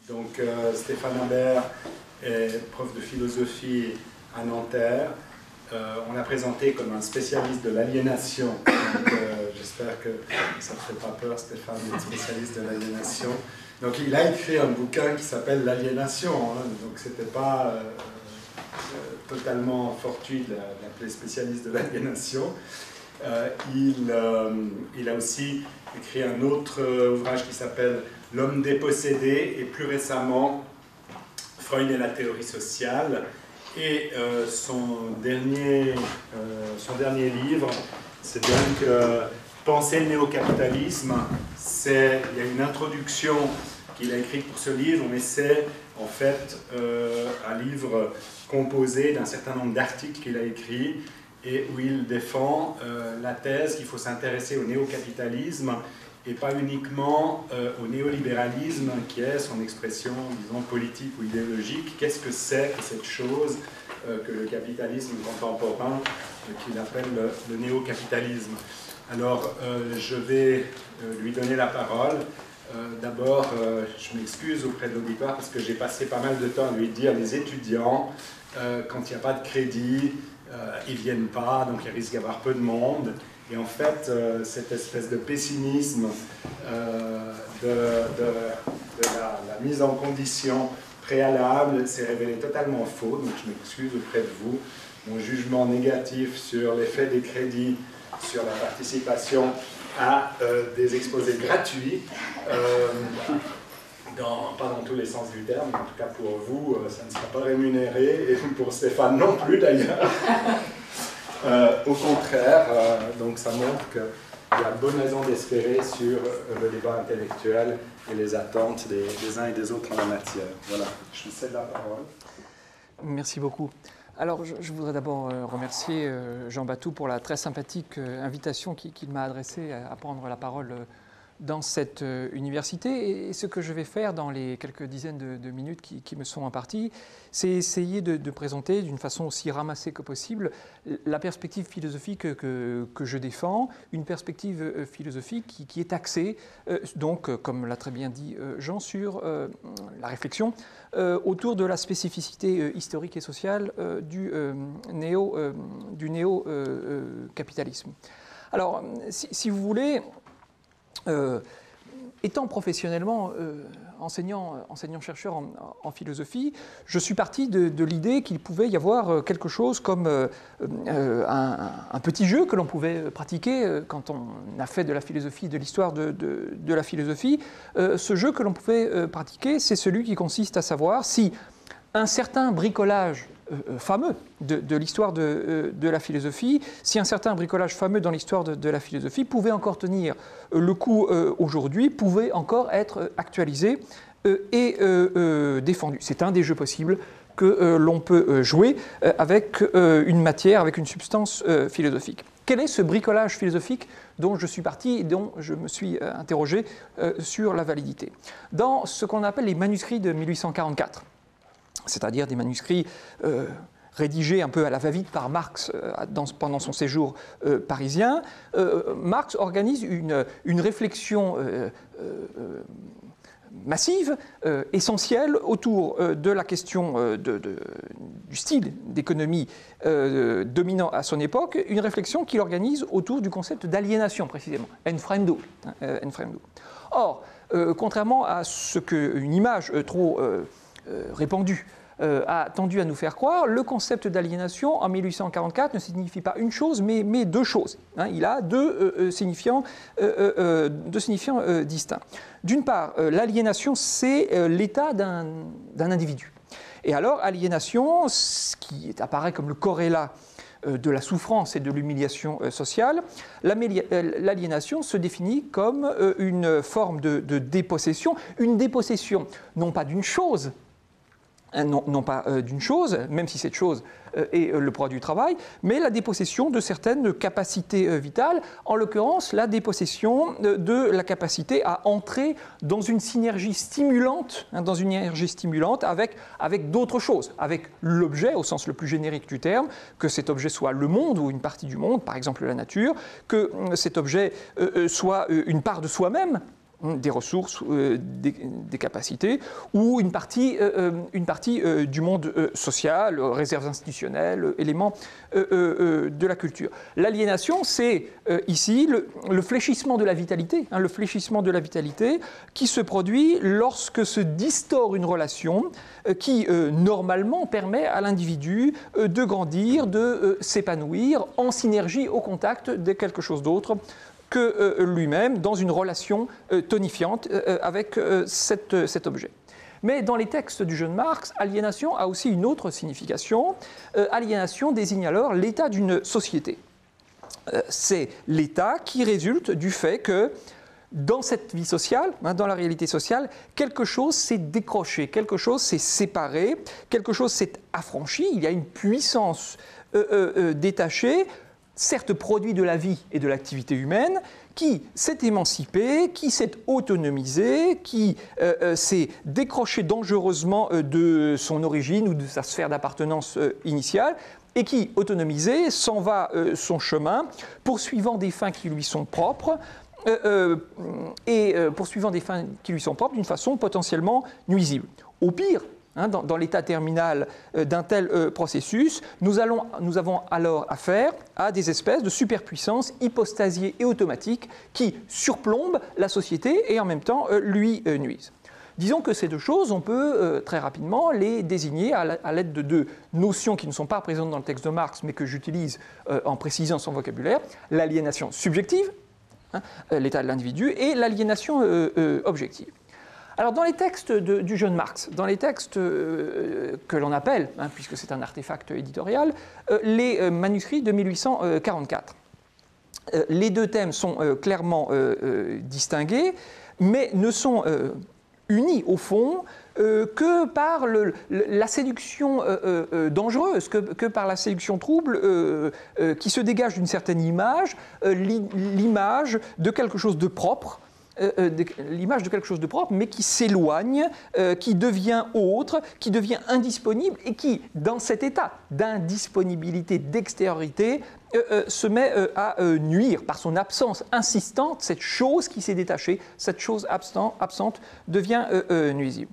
Donc Stéphane Habert est prof de philosophie à Nanterre. On l'a présenté comme un spécialiste de l'aliénation. J'espère que ça ne te fait pas peur, Stéphane, d'être spécialiste de l'aliénation. Donc il a écrit un bouquin qui s'appelle L'aliénation. Donc c'était pas totalement fortuit de l'appeler spécialiste de l'aliénation. Il a aussi écrit un autre ouvrage qui s'appelle L'homme dépossédé, et plus récemment Freud et la théorie sociale. Et son dernier livre, c'est donc Penser le néo-capitalisme. Il y a une introduction qu'il a écrite pour ce livre, mais c'est en fait un livre composé d'un certain nombre d'articles qu'il a écrits et où il défend la thèse qu'il faut s'intéresser au néo-capitalisme et pas uniquement au néolibéralisme, qui est son expression, disons, politique ou idéologique. Qu'est-ce que c'est que cette chose que le capitalisme contemporain, qu'il appelle le néo-capitalisme? Alors, je vais lui donner la parole. D'abord, je m'excuse auprès de l'auditoire parce que j'ai passé pas mal de temps à lui dire les étudiants, quand il n'y a pas de crédit, ils ne viennent pas, donc il risque d'y avoir peu de monde. Et en fait, cette espèce de pessimisme de la mise en condition préalable s'est révélé totalement faux, donc je m'excuse auprès de vous. Mon jugement négatif sur l'effet des crédits sur la participation à des exposés gratuits, pas dans tous les sens du terme, en tout cas pour vous, ça ne sera pas rémunéré, et pour Stéphane non plus d'ailleurs. Au contraire, donc ça montre qu'il y a bonne raison d'espérer sur le débat intellectuel et les attentes des uns et des autres en la matière. Voilà, je vous cède la parole. Merci beaucoup. Alors, je voudrais d'abord remercier Jean Batou pour la très sympathique invitation qu'il m'a adressée à prendre la parole dans cette université. Et ce que je vais faire dans les quelques dizaines de minutes qui me sont imparties, c'est essayer de présenter d'une façon aussi ramassée que possible la perspective philosophique que je défends, une perspective philosophique qui est axée, donc, comme l'a très bien dit Jean, sur la réflexion autour de la spécificité historique et sociale du néo-capitalisme. Alors, si vous voulez, étant professionnellement enseignant-chercheur en philosophie, je suis parti de l'idée qu'il pouvait y avoir quelque chose comme un petit jeu que l'on pouvait pratiquer quand on a fait de la philosophie, de l'histoire de la philosophie. Ce jeu que l'on pouvait pratiquer, c'est celui qui consiste à savoir si un certain bricolage fameux de l'histoire de la philosophie, si un certain bricolage fameux dans l'histoire de la philosophie pouvait encore tenir le coup aujourd'hui, pouvait encore être actualisé et défendu. C'est un des jeux possibles que l'on peut jouer avec une matière, avec une substance philosophique. Quel est ce bricolage philosophique dont je suis parti et dont je me suis interrogé sur la validité? Dans ce qu'on appelle les manuscrits de 1844, c'est-à-dire des manuscrits rédigés un peu à la va-vite par Marx pendant son séjour parisien, Marx organise une réflexion massive, essentielle, autour de la question du style d'économie dominant à son époque, une réflexion qu'il organise autour du concept d'aliénation, précisément, Entfremdung. Or, contrairement à ce qu'une image trop répandue a tendu à nous faire croire, le concept d'aliénation en 1844 ne signifie pas une chose, mais deux choses. Il a deux signifiants distincts. D'une part, l'aliénation, c'est l'état d'un individu. Et alors, aliénation, ce qui apparaît comme le corrélat de la souffrance et de l'humiliation sociale, l'aliénation se définit comme une forme de dépossession, une dépossession non pas d'une chose, non pas d'une chose, même si cette chose est le produit du travail, mais la dépossession de certaines capacités vitales, en l'occurrence la dépossession de la capacité à entrer dans une synergie stimulante, avec d'autres choses, avec l'objet au sens le plus générique du terme, que cet objet soit le monde ou une partie du monde, par exemple la nature, que cet objet soit une part de soi-même, des ressources, des capacités, ou une partie du monde social, réserves institutionnelles, éléments de la culture. L'aliénation, c'est ici le fléchissement de la vitalité, le fléchissement de la vitalité qui se produit lorsque se distord une relation qui, normalement, permet à l'individu de grandir, de s'épanouir en synergie, au contact de quelque chose d'autre que lui-même, dans une relation tonifiante avec cet objet. Mais dans les textes du jeune Marx, aliénation a aussi une autre signification. Aliénation désigne alors l'état d'une société. C'est l'état qui résulte du fait que dans cette vie sociale, dans la réalité sociale, quelque chose s'est décroché, quelque chose s'est séparé, quelque chose s'est affranchi, il y a une puissance détachée, certes produit de la vie et de l'activité humaine, qui s'est émancipé, qui s'est autonomisé, qui s'est décroché dangereusement de son origine ou de sa sphère d'appartenance initiale, et qui, autonomisé, s'en va son chemin, poursuivant des fins qui lui sont propres, poursuivant des fins qui lui sont propres d'une façon potentiellement nuisible. Au pire, dans l'état terminal d'un tel processus, nous avons alors affaire à des espèces de superpuissances hypostasiées et automatiques qui surplombent la société et en même temps lui nuisent. Disons que ces deux choses, on peut très rapidement les désigner à l'aide de deux notions qui ne sont pas présentes dans le texte de Marx, mais que j'utilise en précisant son vocabulaire: l'aliénation subjective, l'état de l'individu, et l'aliénation objective. Alors dans les textes du jeune Marx, dans les textes que l'on appelle, puisque c'est un artefact éditorial, les manuscrits de 1844, les deux thèmes sont clairement distingués, mais ne sont unis au fond que par la séduction dangereuse, que par la séduction trouble qui se dégage d'une certaine image, l'image de quelque chose de propre, l'image de quelque chose de propre, mais qui s'éloigne, qui devient autre, qui devient indisponible et qui, dans cet état d'indisponibilité, d'extériorité, se met à nuire par son absence insistante. Cette chose qui s'est détachée, cette chose absente devient nuisible.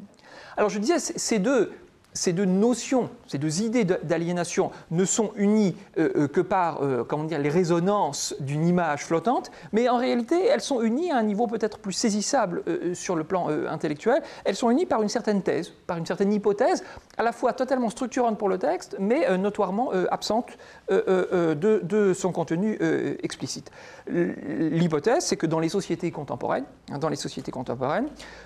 Alors je disais, ces deux notions, ces deux idées d'aliénation ne sont unies que par les résonances d'une image flottante, mais en réalité, elles sont unies à un niveau peut-être plus saisissable sur le plan intellectuel. Elles sont unies par une certaine thèse, par une certaine hypothèse, à la fois totalement structurante pour le texte, mais notoirement absente de son contenu explicite. L'hypothèse, c'est que dans les sociétés contemporaines,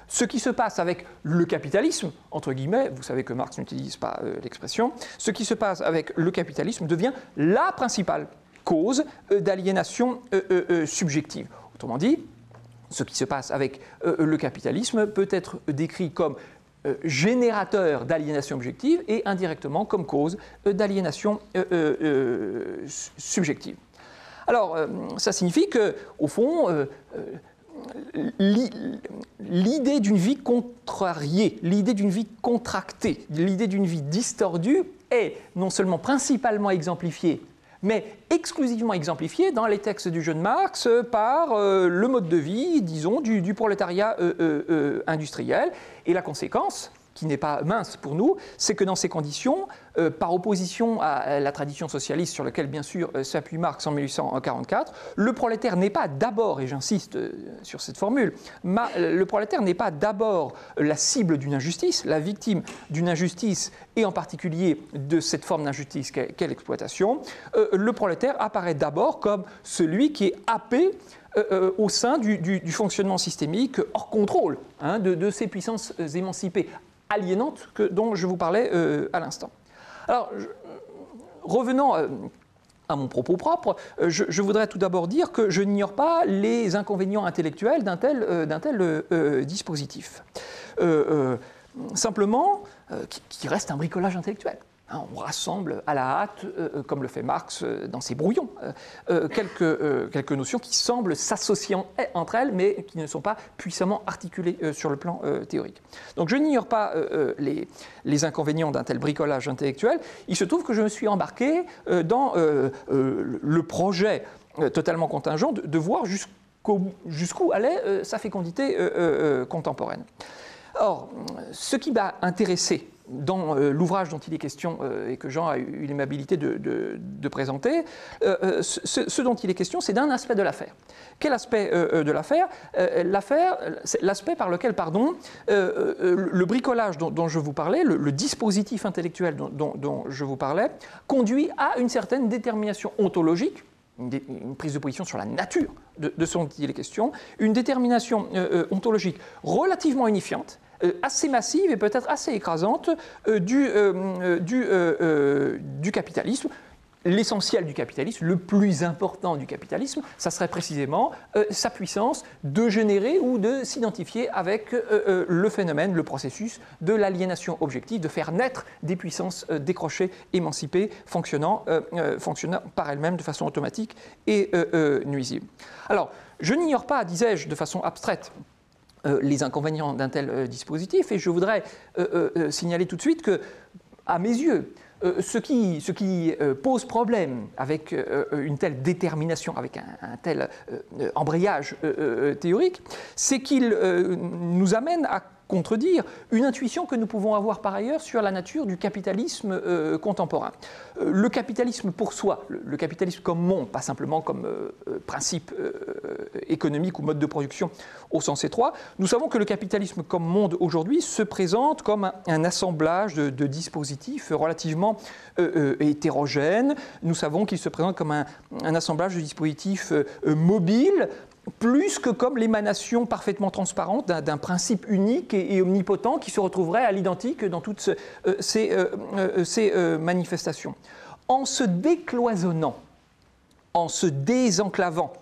ce qui se passe avec le capitalisme, entre guillemets, vous savez que Marx n'utilise pas l'expression, ce qui se passe avec le capitalisme devient la principale cause d'aliénation subjective. Autrement dit, ce qui se passe avec le capitalisme peut être décrit comme générateur d'aliénation objective et indirectement comme cause d'aliénation subjective. Alors, ça signifie qu'au fond, l'idée d'une vie contrariée, l'idée d'une vie contractée, l'idée d'une vie distordue est non seulement principalement exemplifiée, mais exclusivement exemplifiée dans les textes du jeune Marx par le mode de vie, disons, du prolétariat industriel. Et la conséquence, qui n'est pas mince pour nous, c'est que dans ces conditions, par opposition à la tradition socialiste sur laquelle bien sûr s'appuie Marx en 1844, le prolétaire n'est pas d'abord, et j'insiste sur cette formule, le prolétaire n'est pas d'abord la cible d'une injustice, la victime d'une injustice, et en particulier de cette forme d'injustice qu'est l'exploitation. Le prolétaire apparaît d'abord comme celui qui est happé au sein du fonctionnement systémique hors contrôle de ces puissances émancipées, aliénantes dont je vous parlais à l'instant. Alors, revenant à mon propos propre, je voudrais tout d'abord dire que je n'ignore pas les inconvénients intellectuels d'un tel dispositif. Simplement, qui reste un bricolage intellectuel. On rassemble à la hâte, comme le fait Marx dans ses brouillons, quelques notions qui semblent s'associer entre elles, mais qui ne sont pas puissamment articulées sur le plan théorique. Donc je n'ignore pas les inconvénients d'un tel bricolage intellectuel. Il se trouve que je me suis embarqué dans le projet totalement contingent de voir jusqu'où jusqu'où allait sa fécondité contemporaine. Or, ce qui m'a intéressé dans l'ouvrage dont il est question et que Jean a eu l'aimabilité de présenter, ce dont il est question, c'est d'un aspect de l'affaire. Quel aspect de l'affaire? C'est l'aspect par lequel, le bricolage dont je vous parlais, le dispositif intellectuel dont je vous parlais, conduit à une certaine détermination ontologique, une prise de position sur la nature de ce dont il est question, une détermination ontologique relativement unifiante, assez massive et peut-être assez écrasante du capitalisme. L'essentiel du capitalisme, le plus important du capitalisme, ça serait précisément sa puissance de générer ou de s'identifier avec le phénomène, le processus de l'aliénation objective, de faire naître des puissances décrochées, émancipées, fonctionnant par elles-mêmes de façon automatique et nuisible. Alors, je n'ignore pas, disais-je de façon abstraite, les inconvénients d'un tel dispositif, et je voudrais signaler tout de suite que, à mes yeux, ce qui pose problème avec une telle détermination, avec un tel embrayage théorique, c'est qu'il nous amène à contredire une intuition que nous pouvons avoir par ailleurs sur la nature du capitalisme contemporain. Le capitalisme pour soi, le capitalisme comme monde, pas simplement comme principe économique ou mode de production au sens étroit, nous savons que le capitalisme comme monde aujourd'hui se présente comme un assemblage de dispositifs relativement hétérogènes. Nous savons qu'il se présente comme un assemblage de dispositifs mobiles, plus que comme l'émanation parfaitement transparente d'un principe unique et omnipotent qui se retrouverait à l'identique dans toutes ces manifestations. En se décloisonnant, en se désenclavant,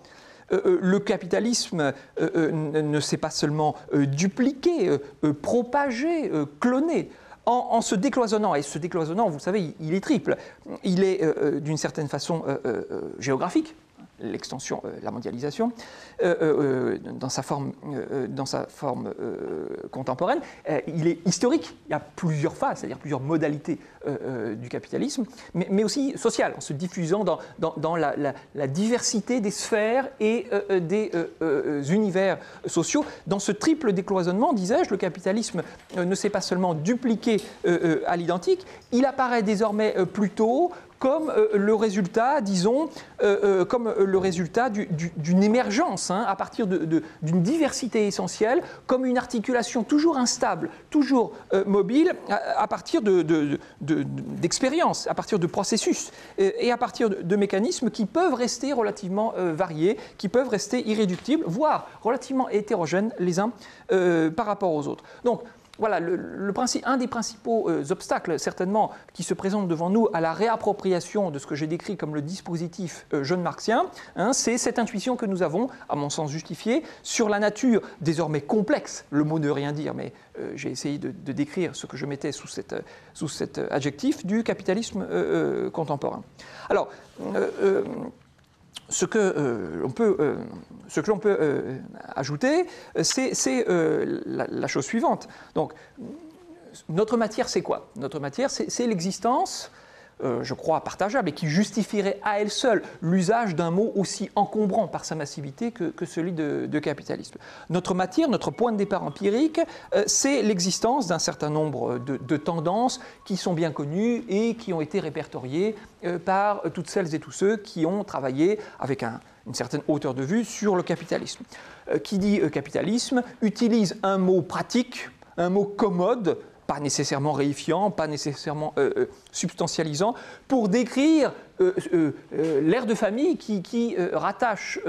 le capitalisme ne s'est pas seulement dupliqué, propagé, cloné. En se décloisonnant, et ce décloisonnant, vous savez, il est triple. Il est d'une certaine façon géographique, l'extension, la mondialisation, dans sa forme contemporaine. Il est historique, il y a plusieurs phases, c'est-à-dire plusieurs modalités du capitalisme, mais aussi social, en se diffusant dans la diversité des sphères et des univers sociaux. Dans ce triple décloisonnement, disais-je, le capitalisme ne s'est pas seulement dupliqué à l'identique, il apparaît désormais plutôt comme le résultat, disons, d'une émergence à partir d'une diversité essentielle, comme une articulation toujours instable, toujours mobile, à partir d'expériences, à partir de processus et à partir de mécanismes qui peuvent rester relativement variés, qui peuvent rester irréductibles, voire relativement hétérogènes les uns par rapport aux autres. Donc, voilà, un des principaux obstacles, certainement, qui se présentent devant nous à la réappropriation de ce que j'ai décrit comme le dispositif jeune marxien, c'est cette intuition que nous avons, à mon sens justifiée, sur la nature désormais complexe, le mot ne veut rien dire, mais j'ai essayé de décrire ce que je mettais sous cet adjectif du capitalisme contemporain. Alors, ce que l'on peut ajouter, c'est la chose suivante. Donc, notre matière, c'est quoi? Notre matière, c'est l'existence, je crois, partageable et qui justifierait à elle seule l'usage d'un mot aussi encombrant par sa massivité que celui de capitalisme. Notre matière, notre point de départ empirique, c'est l'existence d'un certain nombre de tendances qui sont bien connues et qui ont été répertoriées par toutes celles et tous ceux qui ont travaillé avec une certaine hauteur de vue sur le capitalisme. Qui dit capitalisme utilise un mot pratique, un mot commode, pas nécessairement réifiant, pas nécessairement substantialisant, pour décrire l'ère de famille qui rattache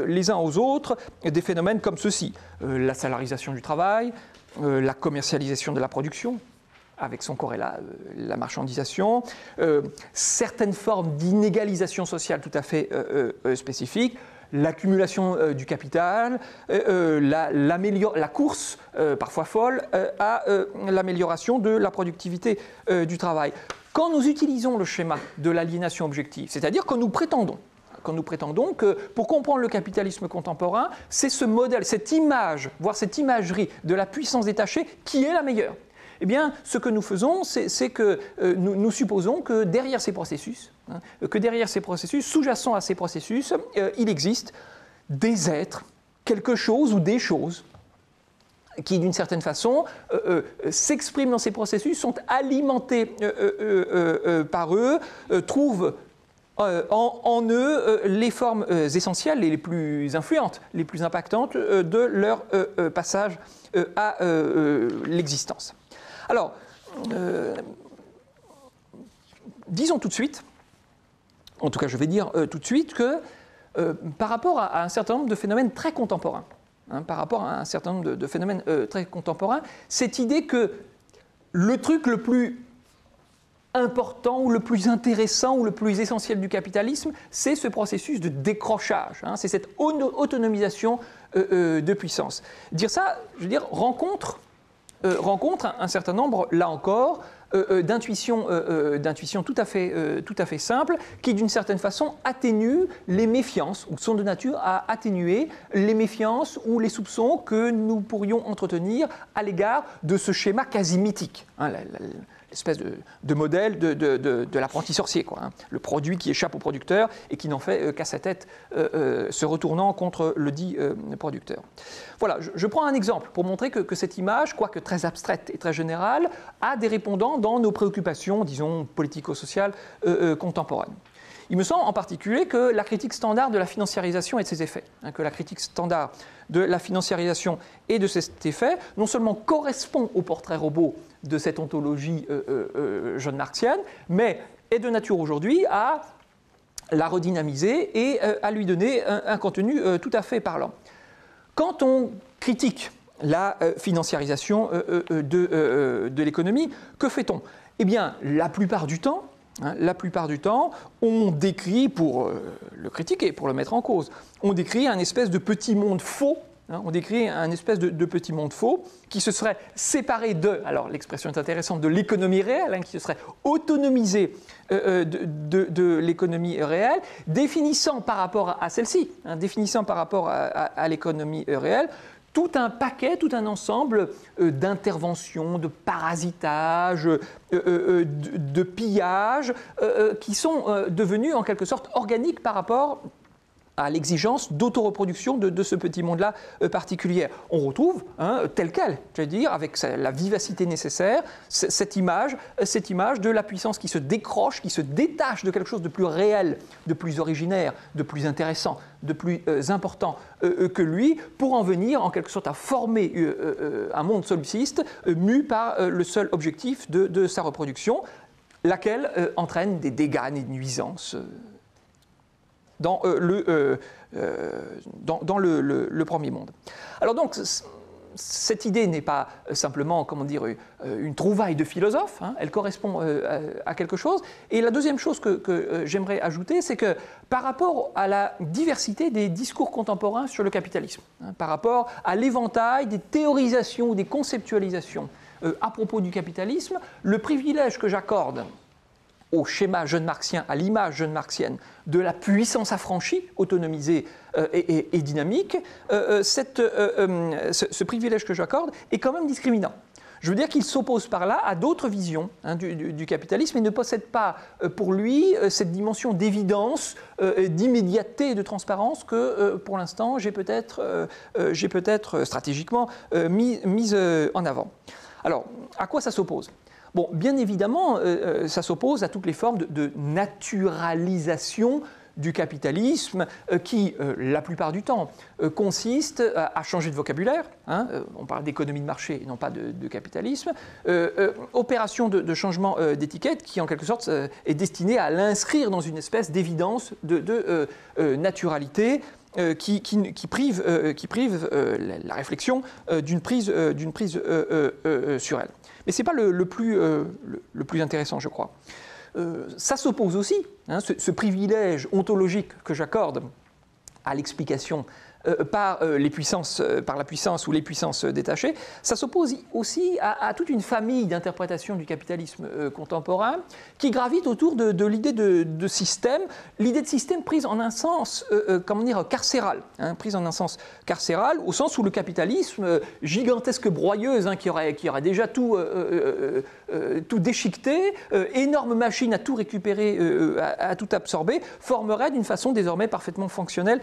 les uns aux autres des phénomènes comme ceci. La salarisation du travail, la commercialisation de la production, avec son corrélat, la marchandisation, certaines formes d'inégalisation sociale tout à fait spécifiques, l'accumulation du capital, la course, parfois folle, à l'amélioration de la productivité du travail. Quand nous utilisons le schéma de l'aliénation objective, c'est-à-dire que nous prétendons que pour comprendre le capitalisme contemporain, c'est ce modèle, cette image, voire cette imagerie de la puissance détachée qui est la meilleure. Eh bien, ce que nous faisons, c'est que nous supposons que derrière ces processus, sous-jacents à ces processus, il existe des êtres quelque chose ou des choses qui, d'une certaine façon, s'expriment dans ces processus, sont alimentés par eux, trouvent en eux les formes essentielles et les plus influentes, les plus impactantes de leur passage à l'existence. Alors, disons tout de suite, en tout cas je vais dire tout de suite que par rapport à un certain nombre de phénomènes très contemporains, par rapport à un certain nombre de phénomènes très contemporains, cette idée que le truc le plus important ou le plus intéressant ou le plus essentiel du capitalisme, c'est ce processus de décrochage, c'est cette autonomisation de puissance. Dire ça, je veux dire, rencontre un certain nombre, là encore, d'intuitions tout à fait simples qui, d'une certaine façon, atténuent les méfiances, ou sont de nature à atténuer les méfiances ou les soupçons que nous pourrions entretenir à l'égard de ce schéma quasi mythique, l'espèce de modèle de l'apprenti sorcier, le produit qui échappe au producteur et qui n'en fait qu'à sa tête se retournant contre le dit producteur. Voilà, je prends un exemple pour montrer que cette image, quoique très abstraite et très générale, a des répondants dans nos préoccupations, disons, politico-sociales contemporaines. Il me semble en particulier que la critique standard de la financiarisation et de ses effets, que la critique standard de la financiarisation et de ses effets, non seulement correspond au portrait robot de cette ontologie jeune marxienne, mais est de nature aujourd'hui à la redynamiser et à lui donner un contenu tout à fait parlant. Quand on critique la financiarisation de l'économie, que fait-on? Eh bien, la plupart du temps, on décrit, pour le critiquer, pour le mettre en cause, on décrit un espèce de petit monde faux, de petit monde faux qui se serait séparé alors l'expression est intéressante, de l'économie réelle, qui se serait autonomisé de l'économie réelle, définissant par rapport à celle-ci, définissant par rapport à l'économie réelle, tout un paquet, tout un ensemble d'interventions, de parasitage, de pillage, qui sont devenus en quelque sorte organiques par rapport à l'exigence d'autoreproduction de ce petit monde-là particulier. On retrouve, tel quel, je veux dire, avec la vivacité nécessaire, cette image de la puissance qui se décroche, qui se détache de quelque chose de plus réel, de plus originaire, de plus intéressant, de plus important que lui, pour en venir en quelque sorte à former un monde solipsiste mu par le seul objectif de sa reproduction, laquelle entraîne des dégâts et des nuisances dans le premier monde. Alors donc, cette idée n'est pas simplement, une trouvaille de philosophes, elle correspond à quelque chose. Et la deuxième chose que j'aimerais ajouter, c'est que par rapport à la diversité des discours contemporains sur le capitalisme, par rapport à l'éventail des théorisations ou des conceptualisations à propos du capitalisme, le privilège que j'accorde au schéma jeune marxien, à l'image jeune marxienne de la puissance affranchie, autonomisée et dynamique, ce privilège que j'accorde est quand même discriminant. Je veux dire qu'il s'oppose par là à d'autres visions du capitalisme et ne possède pas pour lui cette dimension d'évidence, d'immédiateté et de transparence que pour l'instant j'ai peut-être stratégiquement mise en avant. Alors, à quoi ça s'oppose ? Bon, bien évidemment, ça s'oppose à toutes les formes de naturalisation du capitalisme qui, la plupart du temps, consiste à changer de vocabulaire. On parle d'économie de marché et non pas de capitalisme. Opération de changement d'étiquette qui, en quelque sorte, est destinée à l'inscrire dans une espèce d'évidence de naturalité qui prive la réflexion d'une prise sur elle. Mais ce n'est pas le plus intéressant, je crois. Ça s'oppose aussi, ce privilège ontologique que j'accorde à l'explication par la puissance ou les puissances détachées, ça s'oppose aussi à toute une famille d'interprétations du capitalisme contemporain qui gravite autour de l'idée de système, l'idée de système prise en un sens, carcéral, prise en un sens carcéral, au sens où le capitalisme, gigantesque broyeuse, qui aurait déjà tout déchiqueté, énorme machine à tout récupérer, à tout absorber, formerait d'une façon désormais parfaitement fonctionnelle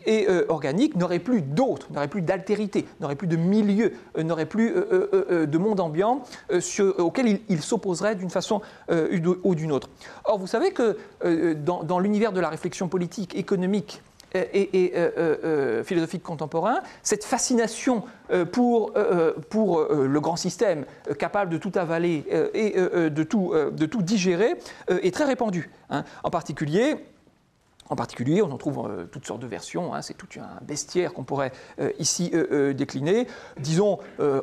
et organique, unique, n'aurait plus d'autre, n'aurait plus d'altérité, n'aurait plus de milieu, n'aurait plus de monde ambiant auquel il s'opposerait d'une façon ou d'une autre. Or, vous savez que dans l'univers de la réflexion politique, économique et philosophique contemporain, cette fascination pour le grand système capable de tout avaler et de tout digérer est très répandue. Hein. En particulier, on en trouve toutes sortes de versions, hein, c'est tout un bestiaire qu'on pourrait ici décliner. Disons,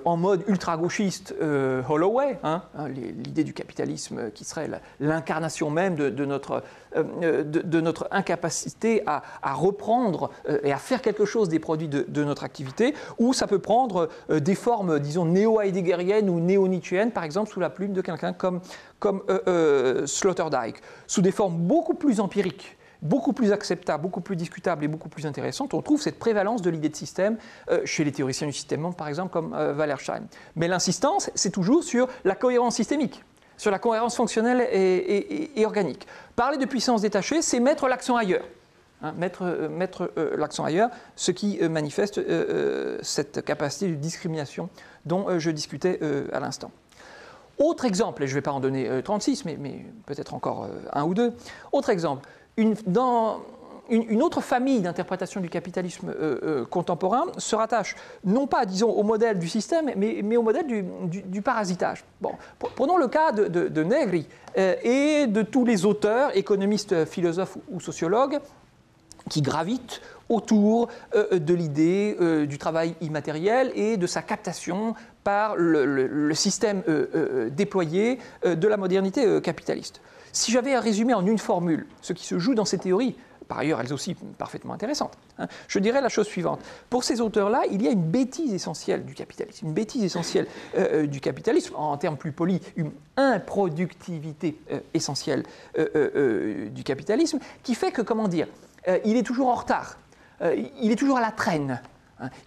en mode ultra-gauchiste, Holloway, hein, l'idée du capitalisme qui serait l'incarnation même de notre incapacité à reprendre et à faire quelque chose des produits de notre activité, ou ça peut prendre des formes, disons, néo-heideggeriennes ou néo-nietzschéennes, par exemple, sous la plume de quelqu'un comme Sloterdijk, sous des formes beaucoup plus empiriques, beaucoup plus acceptable, beaucoup plus discutable et beaucoup plus intéressante, on trouve cette prévalence de l'idée de système chez les théoriciens du système, par exemple, comme Wallerstein. Mais l'insistance, c'est toujours sur la cohérence systémique, sur la cohérence fonctionnelle et organique. Parler de puissance détachée, c'est mettre l'accent ailleurs. Hein, mettre l'accent ailleurs, ce qui manifeste cette capacité de discrimination dont je discutais à l'instant. Autre exemple, et je ne vais pas en donner 36, mais peut-être encore un ou deux. Autre exemple. Une autre famille d'interprétation du capitalisme contemporain se rattache non pas, disons, au modèle du système, mais au modèle du parasitage. Bon, prenons le cas de Negri et de tous les auteurs, économistes, philosophes ou sociologues, qui gravitent autour de l'idée du travail immatériel et de sa captation par le système déployé de la modernité capitaliste. Si j'avais à résumer en une formule ce qui se joue dans ces théories, par ailleurs elles aussi parfaitement intéressantes, hein, je dirais la chose suivante. Pour ces auteurs-là, il y a une bêtise essentielle du capitalisme, une bêtise essentielle du capitalisme, en termes plus polis, une improductivité essentielle du capitalisme, qui fait que, comment dire, il est toujours en retard, il est toujours à la traîne.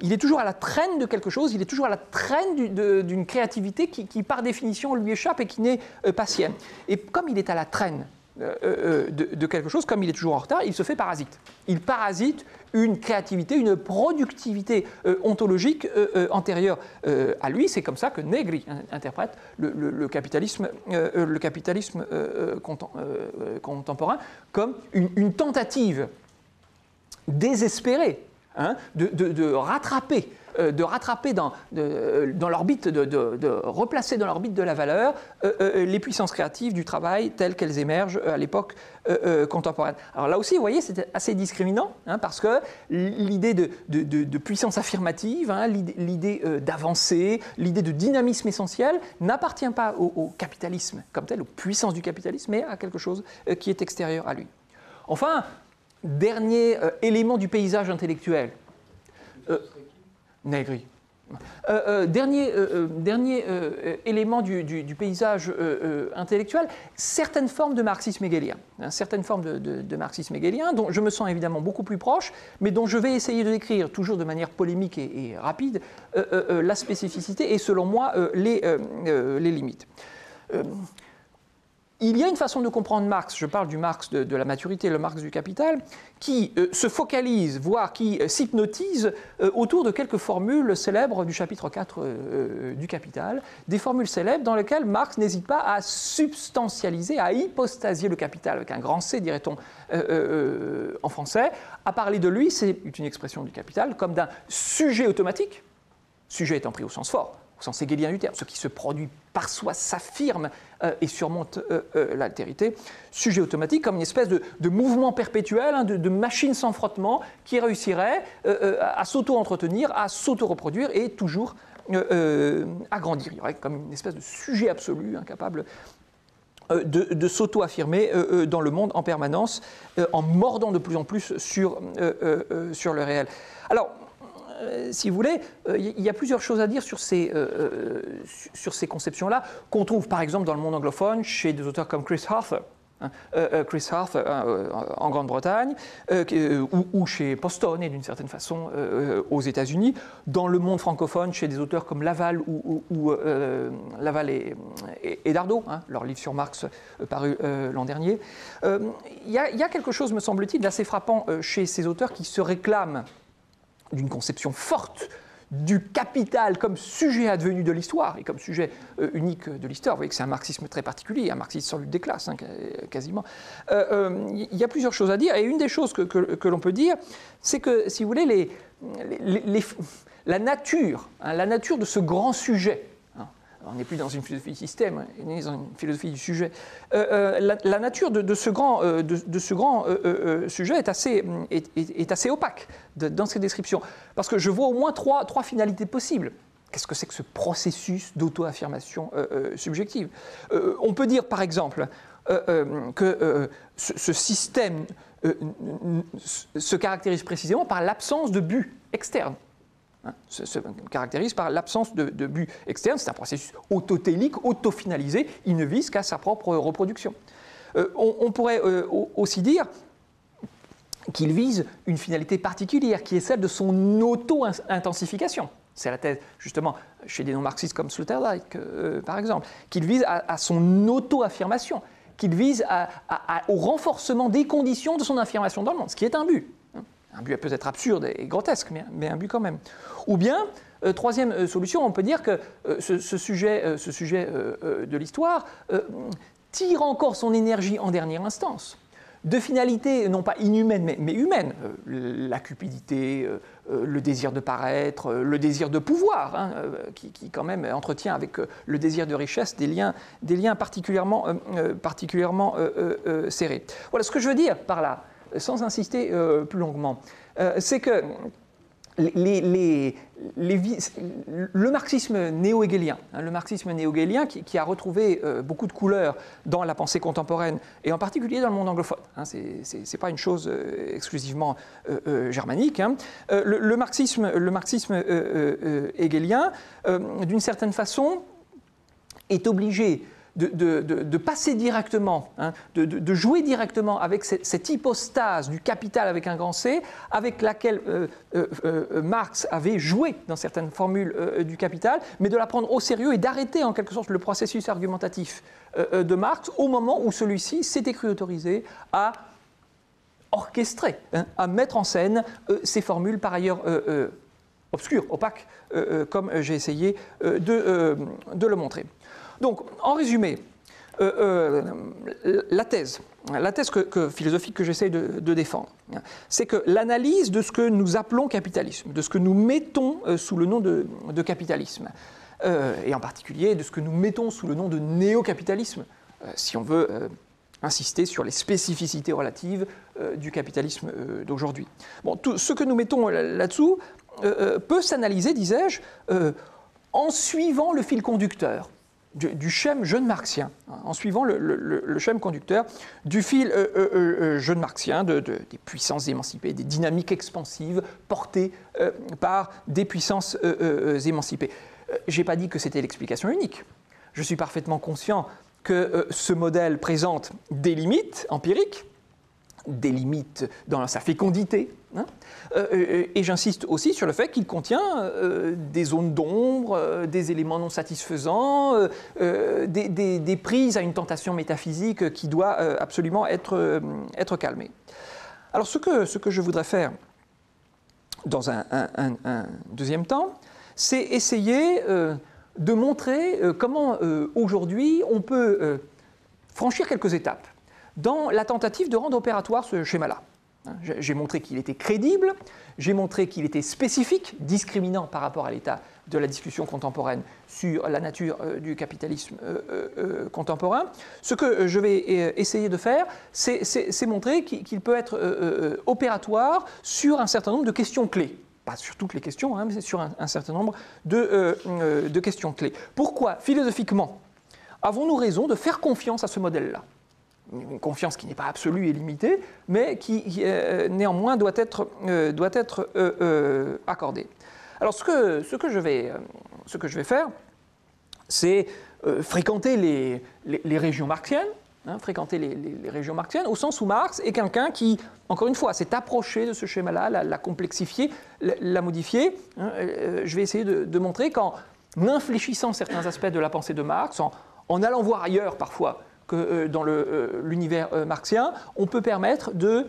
Il est toujours à la traîne de quelque chose, il est toujours à la traîne d'une créativité qui, par définition, lui échappe et qui n'est pas sienne. Et comme il est à la traîne de quelque chose, comme il est toujours en retard, il se fait parasite. Il parasite une créativité, une productivité ontologique antérieure à lui. C'est comme ça que Negri interprète le capitalisme contemporain comme une tentative désespérée, hein, de rattraper dans l'orbite, de replacer dans l'orbite de la valeur les puissances créatives du travail telles qu'elles émergent à l'époque contemporaine. Alors là aussi, vous voyez, c'est assez discriminant, hein, parce que l'idée de puissance affirmative, hein, l'idée d'avancée, l'idée de dynamisme essentiel n'appartient pas au capitalisme comme tel, aux puissances du capitalisme, mais à quelque chose qui est extérieur à lui. Enfin, dernier élément du paysage intellectuel. Negri. Dernier élément du paysage intellectuel, certaines formes de marxisme hegélien. Hein, certaines formes de marxisme hegélien, dont je me sens évidemment beaucoup plus proche, mais dont je vais essayer de décrire, toujours de manière polémique et rapide, la spécificité et, selon moi, les limites. Il y a une façon de comprendre Marx, je parle du Marx de la maturité, le Marx du capital, qui se focalise, voire qui s'hypnotise autour de quelques formules célèbres du chapitre 4 du Capital, des formules célèbres dans lesquelles Marx n'hésite pas à substantialiser, à hypostasier le capital, avec un grand C, dirait-on en français, à parler de lui, c'est une expression du capital, comme d'un sujet automatique, sujet étant pris au sens fort, au sens hégélien du terme, ce qui se produit par soi, s'affirme et surmonte l'altérité, sujet automatique comme une espèce de mouvement perpétuel, hein, de machine sans frottement qui réussirait à s'auto-entretenir, à s'auto-reproduire et toujours à grandir. Il y aurait comme une espèce de sujet absolu, incapable de s'auto-affirmer dans le monde en permanence, en mordant de plus en plus sur le réel. Alors, si vous voulez, il y a plusieurs choses à dire sur ces conceptions-là, qu'on trouve par exemple dans le monde anglophone, chez des auteurs comme Chris Arthur, en Grande-Bretagne, ou chez Postone, et d'une certaine façon aux États-Unis, dans le monde francophone, chez des auteurs comme Laval ou Laval et Dardot, hein, leur livre sur Marx paru l'an dernier. Il y a quelque chose, me semble-t-il, d'assez frappant chez ces auteurs qui se réclament d'une conception forte du capital comme sujet advenu de l'histoire et comme sujet unique de l'histoire. Vous voyez que c'est un marxisme très particulier, un marxisme sans lutte des classes, hein, quasiment. Il y a plusieurs choses à dire, et une des choses que l'on peut dire, c'est que, si vous voulez, la nature de ce grand sujet, on n'est plus dans une philosophie du système, on est dans une philosophie du sujet. La nature de ce grand sujet est assez opaque dans ses descriptions. Parce que je vois au moins trois finalités possibles. Qu'est-ce que c'est que ce processus d'auto-affirmation subjective? On peut dire, par exemple, que ce système se caractérise précisément par l'absence de but externe. Se caractérise par l'absence de but externe. C'est un processus autotélique, auto-finalisé. Il ne vise qu'à sa propre reproduction. On pourrait aussi dire qu'il vise une finalité particulière, qui est celle de son auto-intensification. C'est la thèse, justement, chez des non-marxistes comme Sloterdijk, par exemple, qu'il vise à son auto-affirmation, qu'il vise au renforcement des conditions de son affirmation dans le monde, ce qui est un but. Un but peut-être absurde et grotesque, mais un but quand même. Ou bien, troisième solution, on peut dire que ce sujet de l'histoire tire encore son énergie en dernière instance de finalités non pas inhumaines, mais humaines. La cupidité, le désir de paraître, le désir de pouvoir, hein, qui quand même entretient avec le désir de richesse des liens particulièrement serrés. Voilà ce que je veux dire par là, sans insister plus longuement, c'est que le marxisme néo-hegelien, qui a retrouvé beaucoup de couleurs dans la pensée contemporaine, et en particulier dans le monde anglophone, hein, c'est pas une chose exclusivement germanique, hein. Le marxisme hegelien, d'une certaine façon, est obligé de passer directement, hein, de jouer directement avec cette hypostase du capital avec un grand C, avec laquelle Marx avait joué dans certaines formules du capital, mais de la prendre au sérieux et d'arrêter en quelque sorte le processus argumentatif de Marx au moment où celui-ci s'était cru autorisé à orchestrer, hein, à mettre en scène ces formules par ailleurs obscures, opaques, comme j'ai essayé de le montrer. Donc, en résumé, la thèse philosophique que j'essaie de défendre, c'est que l'analyse de ce que nous appelons capitalisme, de ce que nous mettons sous le nom de capitalisme, et en particulier de ce que nous mettons sous le nom de néo-capitalisme, si on veut insister sur les spécificités relatives du capitalisme d'aujourd'hui. Bon, tout ce que nous mettons là-dessous peut s'analyser, disais-je, en suivant le fil conducteur du schème jeune marxien, en suivant le schème conducteur du fil jeune marxien des puissances émancipées, des dynamiques expansives portées par des puissances émancipées. Je n'ai pas dit que c'était l'explication unique. Je suis parfaitement conscient que ce modèle présente des limites empiriques, des limites dans sa fécondité, hein, et j'insiste aussi sur le fait qu'il contient des zones d'ombre, des éléments non satisfaisants, des prises à une tentation métaphysique qui doit absolument être calmée. Alors ce que je voudrais faire dans un deuxième temps, c'est essayer de montrer comment aujourd'hui on peut franchir quelques étapes dans la tentative de rendre opératoire ce schéma-là. J'ai montré qu'il était crédible, j'ai montré qu'il était spécifique, discriminant par rapport à l'état de la discussion contemporaine sur la nature du capitalisme contemporain. Ce que je vais essayer de faire, c'est montrer qu'il peut être opératoire sur un certain nombre de questions clés. Pas sur toutes les questions, hein, mais sur un certain nombre de questions clés. Pourquoi, philosophiquement, avons-nous raison de faire confiance à ce modèle-là ? Une confiance qui n'est pas absolue et limitée, mais qui néanmoins doit être accordée. Alors ce que je vais faire, c'est fréquenter les régions marxiennes, hein, fréquenter les régions marxiennes, au sens où Marx est quelqu'un qui, encore une fois, s'est approché de ce schéma-là, l'a complexifié, l'a modifié. Hein, je vais essayer de montrer qu'en infléchissant certains aspects de la pensée de Marx, en allant voir ailleurs parfois, que dans l'univers marxien, on peut permettre de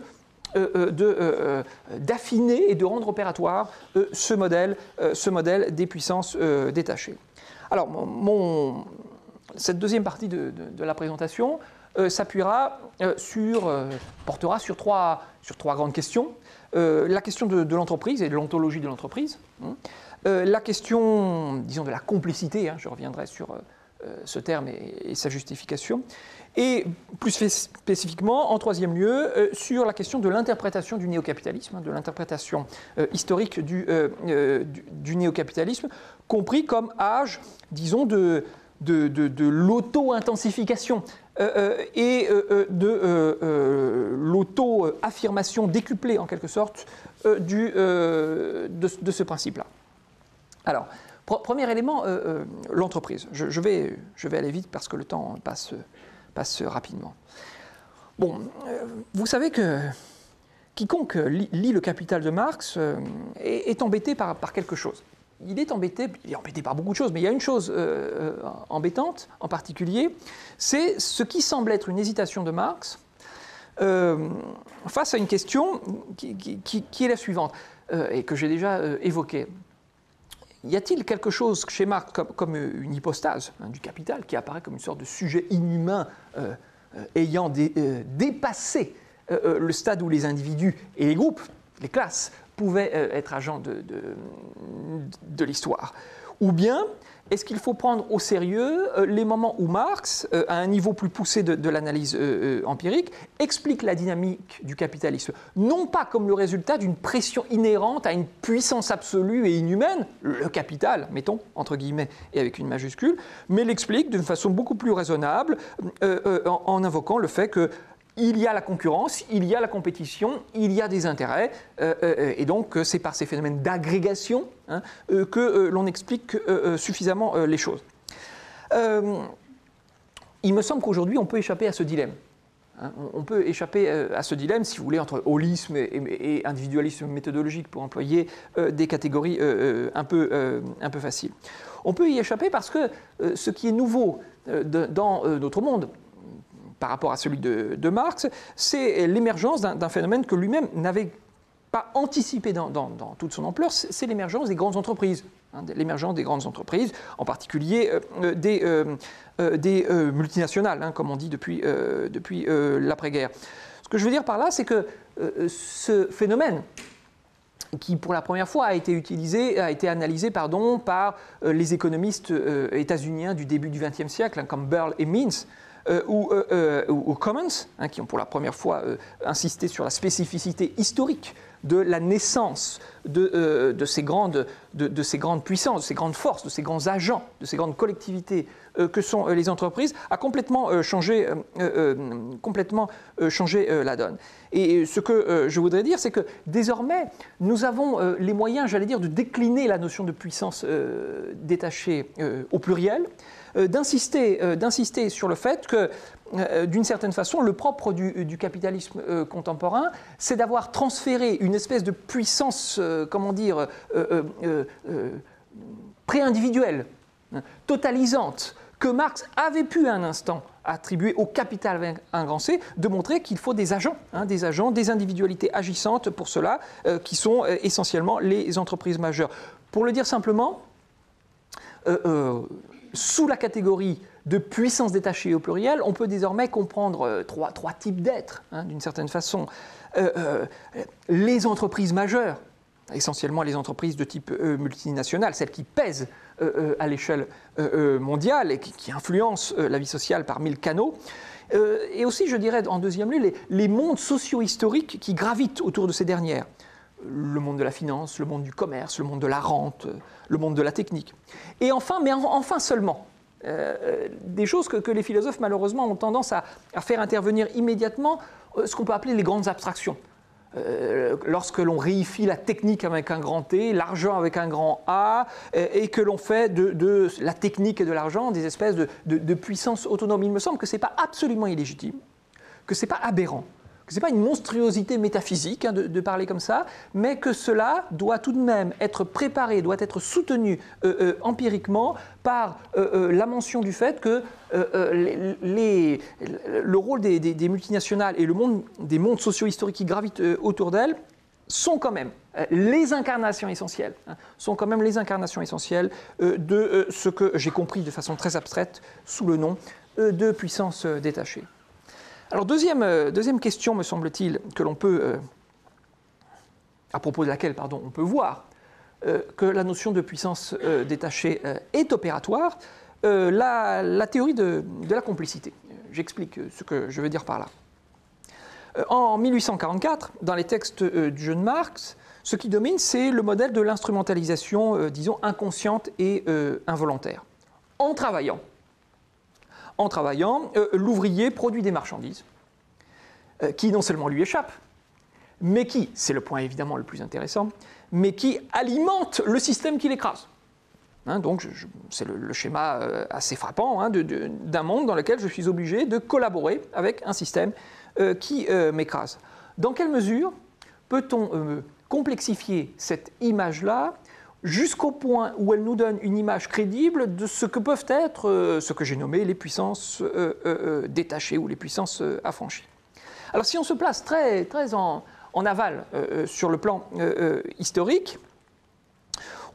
d'affiner et de rendre opératoire ce modèle des puissances détachées. Alors, cette deuxième partie de la présentation portera sur trois grandes questions. La question de l'entreprise et de l'ontologie de l'entreprise. La question, disons, de la complicité, je reviendrai sur ce terme et sa justification. Et plus spécifiquement, en troisième lieu, sur la question de l'interprétation du néocapitalisme, de l'interprétation historique du néocapitalisme, compris comme âge, disons, de l'auto-intensification et de l'auto-affirmation décuplée, en quelque sorte, de ce principe-là. Alors, premier élément, l'entreprise. Je vais aller vite parce que le temps passe rapidement. Bon, vous savez que quiconque lit le Capital de Marx est embêté par quelque chose. Il est embêté par beaucoup de choses, mais il y a une chose embêtante en particulier, c'est ce qui semble être une hésitation de Marx face à une question qui est la suivante, et que j'ai déjà évoquée. Y a-t-il quelque chose chez Marx comme une hypostase du capital qui apparaît comme une sorte de sujet inhumain ayant dépassé le stade où les individus et les groupes, les classes, pouvaient être agents de l'histoire? Ou bien est-ce qu'il faut prendre au sérieux les moments où Marx, à un niveau plus poussé de l'analyse empirique, explique la dynamique du capitalisme, non pas comme le résultat d'une pression inhérente à une puissance absolue et inhumaine, le capital, mettons, entre guillemets et avec une majuscule, mais l'explique d'une façon beaucoup plus raisonnable en invoquant le fait que il y a la concurrence, il y a la compétition, il y a des intérêts, et donc c'est par ces phénomènes d'agrégation que l'on explique suffisamment les choses. Il me semble qu'aujourd'hui on peut échapper à ce dilemme. On peut échapper à ce dilemme, si vous voulez, entre holisme et individualisme méthodologique, pour employer des catégories un peu faciles. On peut y échapper parce que ce qui est nouveau dans notre monde, par rapport à celui de Marx, c'est l'émergence d'un phénomène que lui-même n'avait pas anticipé dans toute son ampleur, c'est l'émergence des grandes entreprises. L'émergence des grandes entreprises, en particulier des multinationales, comme on dit depuis l'après-guerre. Ce que je veux dire par là, c'est que ce phénomène, qui pour la première fois a été analysé par les économistes états-uniens du début du XXe siècle, comme Burl et Mintz, ou Commons, qui ont pour la première fois insisté sur la spécificité historique de la naissance de ces grandes puissances, de ces grandes forces, de ces grands agents, de ces grandes collectivités que sont les entreprises, a complètement changé la donne. Et ce que je voudrais dire, c'est que désormais, nous avons les moyens, j'allais dire, de décliner la notion de puissance détachée au pluriel, d'insister sur le fait que, d'une certaine façon, le propre du capitalisme contemporain, c'est d'avoir transféré une espèce de puissance, pré-individuelle, totalisante, que Marx avait pu un instant attribuer au capital avec un grand C, de montrer qu'il faut des agents, des individualités agissantes pour cela, qui sont essentiellement les entreprises majeures. Pour le dire simplement, sous la catégorie de puissance détachée au pluriel, on peut désormais comprendre trois types d'êtres, d'une certaine façon. Les entreprises majeures, essentiellement les entreprises de type multinational, celles qui pèsent à l'échelle mondiale et qui influencent la vie sociale par mille canaux. Et aussi, je dirais, en deuxième lieu, les mondes socio-historiques qui gravitent autour de ces dernières. Le monde de la finance, le monde du commerce, le monde de la rente, le monde de la technique. Et enfin, mais enfin seulement, des choses que les philosophes malheureusement ont tendance à faire intervenir immédiatement, ce qu'on peut appeler les grandes abstractions. Lorsque l'on réifie la technique avec un grand T, l'argent avec un grand A, et que l'on fait de la technique et de l'argent des espèces de puissances autonomes. Il me semble que ce n'est pas absolument illégitime, que ce n'est pas aberrant, que ce n'est pas une monstruosité métaphysique de parler comme ça, mais que cela doit tout de même être préparé, doit être soutenu empiriquement par la mention du fait que le rôle des multinationales et des mondes socio-historiques qui gravitent autour d'elles sont quand même les incarnations essentielles, de ce que j'ai compris de façon très abstraite sous le nom de puissance détachée. Alors deuxième question, me semble-t-il, que l'on peut, à propos de laquelle, on peut voir que la notion de puissance détachée est opératoire, la théorie de la complicité. J'explique ce que je veux dire par là. En 1844, dans les textes du jeune Marx, ce qui domine, c'est le modèle de l'instrumentalisation, disons, inconsciente et involontaire. En travaillant, l'ouvrier produit des marchandises qui non seulement lui échappent, mais qui, c'est le point évidemment le plus intéressant, mais qui alimentent le système qui l'écrase. Donc c'est le schéma assez frappant d'un monde dans lequel je suis obligé de collaborer avec un système qui m'écrase. Dans quelle mesure peut-on complexifier cette image-là jusqu'au point où elle nous donne une image crédible de ce que peuvent être ce que j'ai nommé les puissances détachées ou les puissances affranchies. Alors si on se place très en aval sur le plan historique,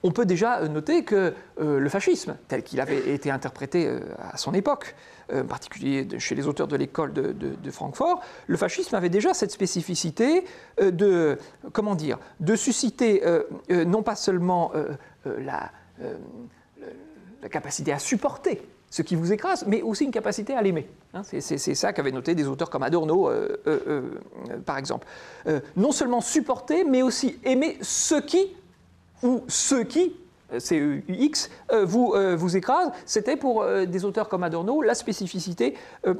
on peut déjà noter que le fascisme, tel qu'il avait été interprété à son époque, en particulier chez les auteurs de l'école de Francfort, le fascisme avait déjà cette spécificité de susciter non pas seulement la capacité à supporter ce qui vous écrase, mais aussi une capacité à l'aimer. C'est ça qu'avaient noté des auteurs comme Adorno, par exemple. Non seulement supporter, mais aussi aimer ceux qui CEUX, vous écrase, c'était pour des auteurs comme Adorno la spécificité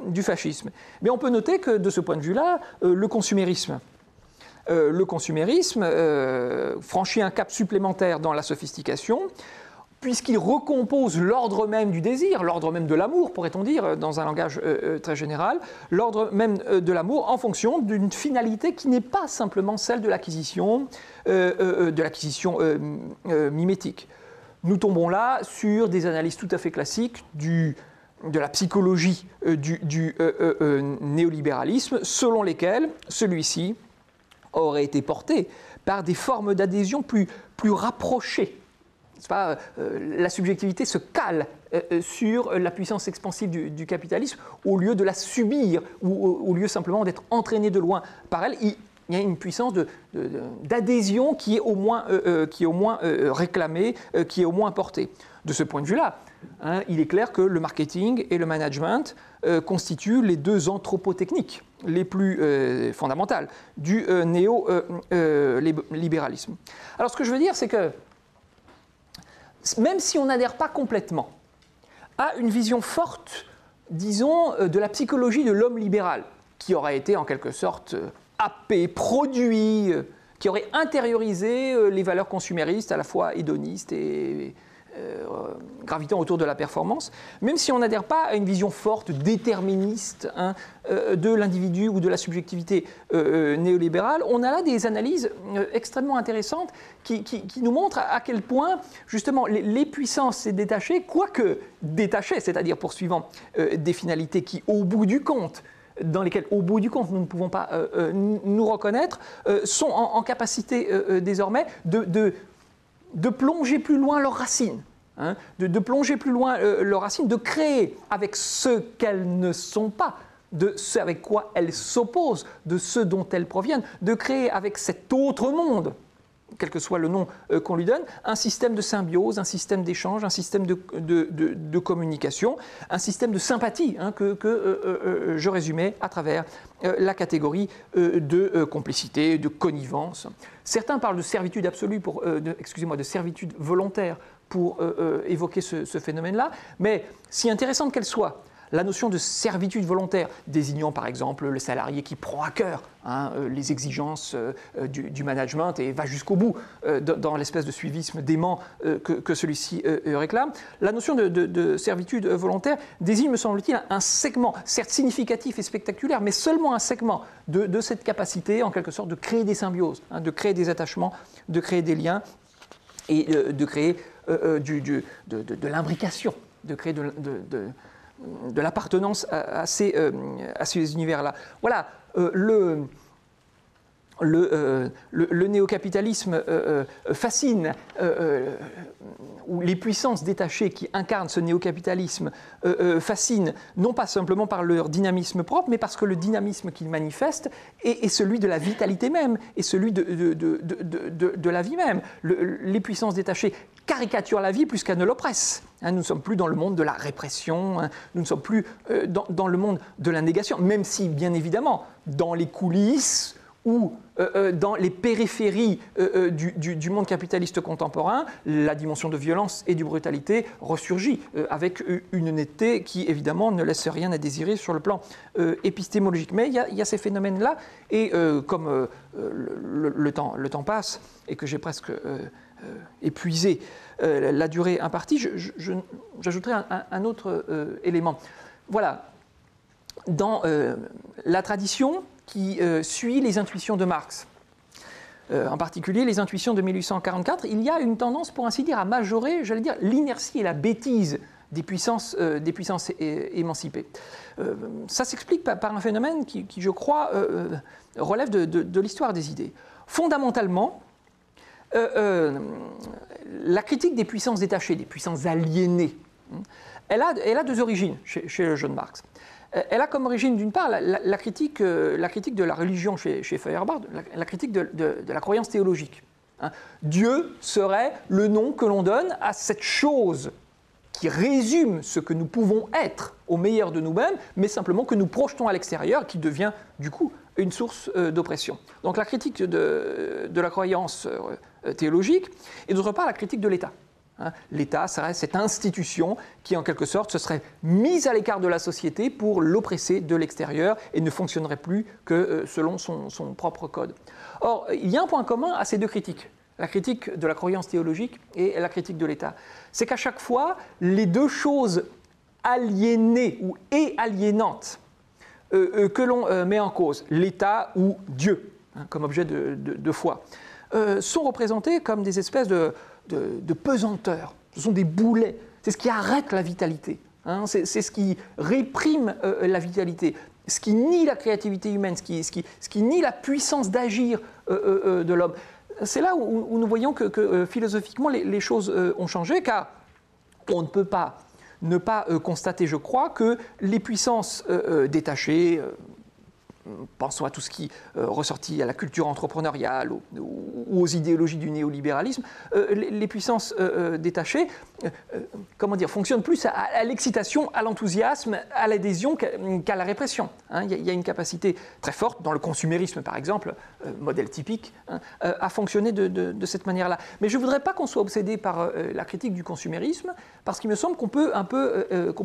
du fascisme. Mais on peut noter que de ce point de vue-là, le consumérisme franchit un cap supplémentaire dans la sophistication, puisqu'il recompose l'ordre même du désir, l'ordre même de l'amour, pourrait-on dire, dans un langage très général, l'ordre même de l'amour en fonction d'une finalité qui n'est pas simplement celle de l'acquisition mimétique. Nous tombons là sur des analyses tout à fait classiques de la psychologie du néolibéralisme, selon lesquelles celui-ci aurait été porté par des formes d'adhésion plus rapprochées. La subjectivité se cale sur la puissance expansive du capitalisme au lieu de la subir ou au lieu simplement d'être entraîné de loin par elle. Il y a une puissance d'adhésion qui est au moins réclamée, qui est au moins portée. De ce point de vue-là, il est clair que le marketing et le management constituent les deux anthropotechniques les plus fondamentales du néolibéralisme. Alors ce que je veux dire, c'est que même si on n'adhère pas complètement à une vision forte, disons, de la psychologie de l'homme libéral, qui aurait été en quelque sorte happé, produit, qui aurait intériorisé les valeurs consuméristes, à la fois hédonistes et gravitant autour de la performance, même si on n'adhère pas à une vision forte, déterministe de l'individu ou de la subjectivité néolibérale, on a là des analyses extrêmement intéressantes qui nous montrent à quel point, justement, les puissances détachées, quoique détachées, c'est-à-dire poursuivant des finalités qui, au bout du compte, dans lesquelles, au bout du compte, nous ne pouvons pas nous reconnaître, sont en capacité désormais de plonger plus loin leurs racines, de plonger plus loin leurs racines, de créer avec ce qu'elles ne sont pas, de ce avec quoi elles s'opposent, de ce dont elles proviennent, de créer avec cet autre monde, quel que soit le nom qu'on lui donne, un système de symbiose, un système d'échange, un système de communication, un système de sympathie que je résumais à travers la catégorie de complicité, de connivence. Certains parlent de servitude absolue, de servitude volontaire pour évoquer ce phénomène-là, mais si intéressante qu'elle soit, la notion de servitude volontaire, désignant par exemple le salarié qui prend à cœur les exigences du management et va jusqu'au bout dans l'espèce de suivisme dément que celui-ci réclame. La notion de servitude volontaire désigne, me semble-t-il, un segment, certes significatif et spectaculaire, mais seulement un segment de cette capacité, en quelque sorte, de créer des symbioses, de créer des attachements, de créer des liens et de créer de l'imbrication, de créer de l'appartenance à ces univers-là. Voilà, le néocapitalisme fascine, ou les puissances détachées qui incarnent ce néocapitalisme fascinent, non pas simplement par leur dynamisme propre, mais parce que le dynamisme qu'ils manifestent est celui de la vitalité même, et celui de la vie même. Les puissances détachées caricaturent la vie plus qu'elles ne l'oppressent. Nous ne sommes plus dans le monde de la répression, nous ne sommes plus dans le monde de la négation, même si, bien évidemment, dans les coulisses, ou dans les périphéries du monde capitaliste contemporain, la dimension de violence et de brutalité ressurgit avec une netteté qui, évidemment, ne laisse rien à désirer sur le plan épistémologique. Mais il y a ces phénomènes-là, et comme le temps passe, et que j'ai presque épuisé la durée impartie, j'ajouterai un autre élément. Voilà, dans la tradition qui suit les intuitions de Marx, en particulier les intuitions de 1844, il y a une tendance, pour ainsi dire, à majorer, j'allais dire, l'inertie et la bêtise des puissances émancipées. Ça s'explique par un phénomène qui je crois, relève de l'histoire des idées. Fondamentalement, la critique des puissances détachées, des puissances aliénées, elle a deux origines chez le jeune Marx. Elle a comme origine, d'une part, la critique de la religion chez Feuerbach, la critique de la croyance théologique. Dieu serait le nom que l'on donne à cette chose qui résume ce que nous pouvons être au meilleur de nous-mêmes, mais simplement que nous projetons à l'extérieur, qui devient, du coup, une source d'oppression. Donc la critique de la croyance théologique, et d'autre part, la critique de l'État. L'État serait cette institution qui, en quelque sorte, se serait mise à l'écart de la société pour l'oppresser de l'extérieur et ne fonctionnerait plus que selon son propre code. Or, il y a un point commun à ces deux critiques, la critique de la croyance théologique et la critique de l'État. C'est qu'à chaque fois, les deux choses aliénées ou aliénantes que l'on met en cause, l'État ou Dieu, comme objet de foi, sont représentées comme des espèces de pesanteur. Ce sont des boulets. C'est ce qui arrête la vitalité. C'est ce qui réprime la vitalité, ce qui nie la créativité humaine, ce qui nie la puissance d'agir de l'homme. C'est là où nous voyons que philosophiquement les choses ont changé, car on ne peut pas ne pas constater, je crois, que les puissances détachées, pensons à tout ce qui ressortit à la culture entrepreneuriale ou aux idéologies du néolibéralisme, les puissances détachées, fonctionnent plus à l'excitation, à l'enthousiasme, à l'adhésion qu'à la répression. Il y a une capacité très forte, dans le consumérisme par exemple, modèle typique, à fonctionner de cette manière-là. Mais je ne voudrais pas qu'on soit obsédé par la critique du consumérisme, parce qu'il me semble qu'on peut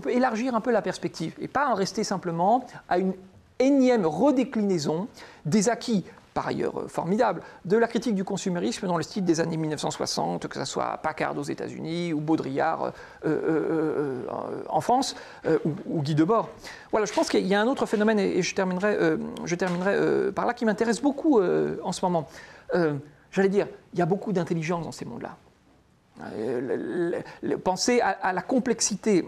élargir un peu la perspective, et pas en rester simplement à une énième redéclinaison des acquis, par ailleurs formidables, de la critique du consumérisme dans le style des années 1960, que ce soit Packard aux États-Unis ou Baudrillard en France, ou Guy Debord. Voilà, je pense qu'il y a un autre phénomène, et je terminerai par là, qui m'intéresse beaucoup en ce moment. J'allais dire, il y a beaucoup d'intelligence dans ces mondes-là. Pensez à la complexité,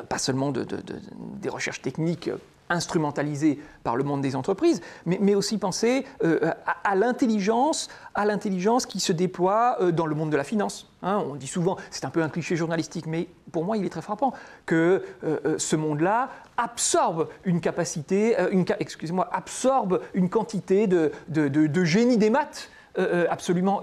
pas seulement des recherches techniques instrumentalisée par le monde des entreprises, mais aussi penser à l'intelligence qui se déploie dans le monde de la finance. On dit souvent, c'est un peu un cliché journalistique, mais pour moi il est très frappant que ce monde-là absorbe une quantité de génie des maths absolument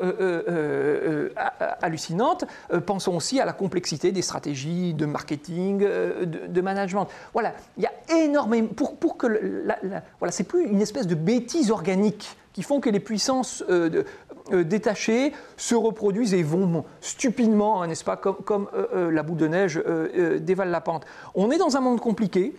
hallucinante. Pensons aussi à la complexité des stratégies de marketing, de management. Voilà, il y a énormément... Pour que voilà, c'est plus une espèce de bêtise organique qui font que les puissances détachés se reproduisent et vont stupidement, n'est-ce pas, comme la boule de neige dévale la pente. On est dans un monde compliqué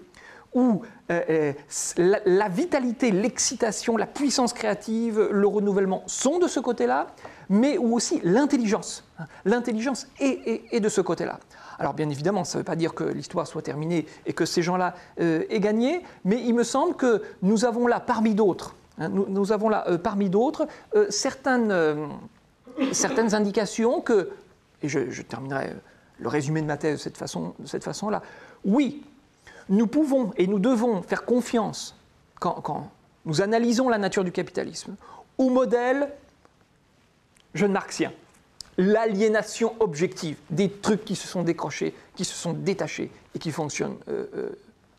où la vitalité, l'excitation, la puissance créative, le renouvellement sont de ce côté-là, mais où aussi l'intelligence. L'intelligence est de ce côté-là. Alors bien évidemment, ça ne veut pas dire que l'histoire soit terminée et que ces gens-là aient gagné, mais il me semble que nous avons là, parmi d'autres, nous avons là, parmi d'autres, certaines indications que, et je terminerai le résumé de ma thèse de cette façon-là, oui, nous pouvons et nous devons faire confiance, quand nous analysons la nature du capitalisme, au modèle jeune marxien, l'aliénation objective, des trucs qui se sont décrochés, qui se sont détachés et qui fonctionnent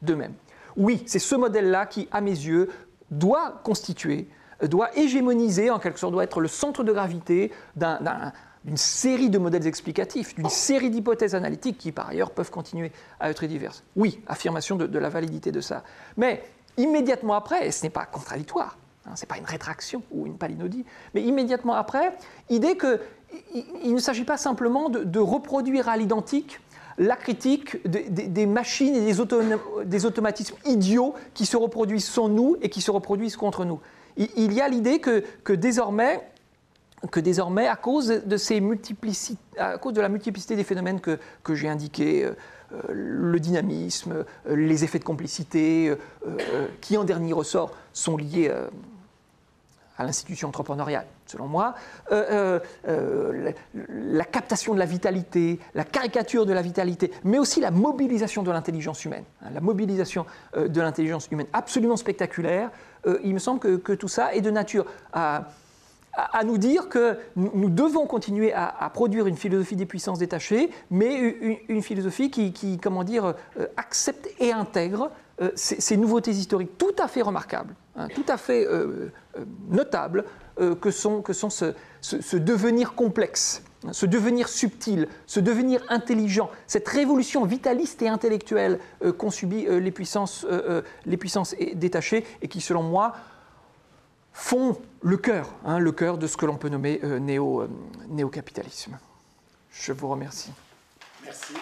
d'eux-mêmes. Oui, c'est ce modèle-là qui, à mes yeux, doit constituer, doit hégémoniser, en quelque sorte, doit être le centre de gravité d'une série de modèles explicatifs, d'une série d'hypothèses analytiques qui, par ailleurs, peuvent continuer à être diverses. Oui, affirmation de la validité de ça. Mais immédiatement après, et ce n'est pas contradictoire, ce n'est pas une rétraction ou une palinodie, mais immédiatement après, idée qu'il ne s'agit pas simplement de reproduire à l'identique la critique des machines et des automatismes idiots qui se reproduisent sans nous et qui se reproduisent contre nous. Il y a l'idée que désormais, à cause de la multiplicité des phénomènes que j'ai indiqués, le dynamisme, les effets de complicité, qui en dernier ressort sont liés à l'institution entrepreneuriale, selon moi, la captation de la vitalité, la caricature de la vitalité, mais aussi la mobilisation de l'intelligence humaine, la mobilisation de l'intelligence humaine absolument spectaculaire. Il me semble que tout ça est de nature à nous dire que nous devons continuer à produire une philosophie des puissances détachées, mais une philosophie qui accepte et intègre ces nouveautés historiques tout à fait remarquables, tout à fait notables, que sont ce devenir complexe, ce devenir subtil, ce devenir intelligent, cette révolution vitaliste et intellectuelle qu'ont subi les puissances détachées et qui, selon moi, font le cœur de ce que l'on peut nommer néo-capitalisme. Je vous remercie. Merci.